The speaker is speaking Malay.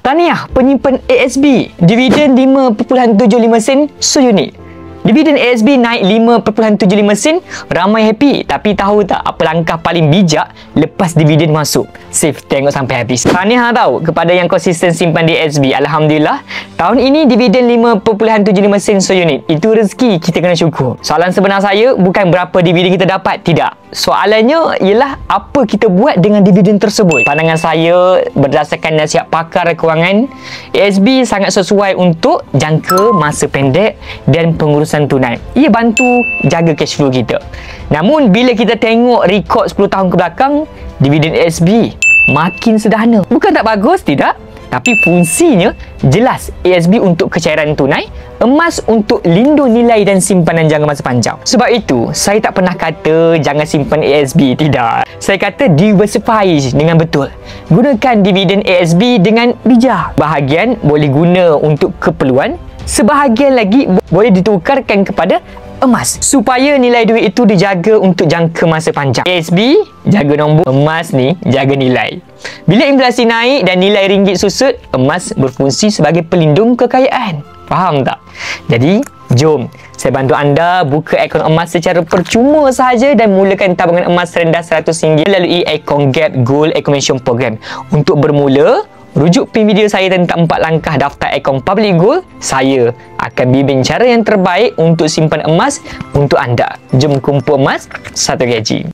Tahniah penyimpan ASB, dividen 5.75 sen seunit. Dividen ASB naik 5.75 sen, ramai happy. Tapi tahu tak apa langkah paling bijak lepas dividen masuk? Save, tengok sampai habis. Tahniah tahu kepada yang konsisten simpan di ASB. Alhamdulillah, tahun ini dividen 5.75 sen seunit. Itu rezeki, kita kena syukur. Soalan sebenar saya bukan berapa dividen kita dapat, tidak. Soalannya ialah apa kita buat dengan dividen tersebut. Pandangan saya berdasarkan nasihat pakar kewangan, ASB sangat sesuai untuk jangka masa pendek dan pengurusan tunai. Ia bantu jaga cash flow kita. Namun bila kita tengok rekod 10 tahun ke belakang, dividen ASB makin sederhana. Bukan tak bagus, tidak. Tapi fungsinya jelas. ASB untuk kecairan tunai, emas untuk lindung nilai dan simpanan jangka masa panjang. Sebab itu, saya tak pernah kata jangan simpan ASB. Tidak. Saya kata diversify dengan betul. Gunakan dividen ASB dengan bijak. Bahagian boleh guna untuk keperluan, sebahagian lagi boleh ditukarkan kepada emas supaya nilai duit itu dijaga untuk jangka masa panjang. ASB jaga nombor, emas ni jaga nilai. Bila inflasi naik dan nilai ringgit susut, emas berfungsi sebagai pelindung kekayaan. Faham tak? Jadi, jom saya bantu anda buka akaun emas secara percuma sahaja dan mulakan tabungan emas rendah RM100 melalui Akaun Gap Gold Accumulation Program. Untuk bermula, rujuk pin video saya tentang 4 langkah daftar akaun Public Gold. Saya akan bimbing cara yang terbaik untuk simpan emas untuk anda. Jom kumpul emas 1 gaji.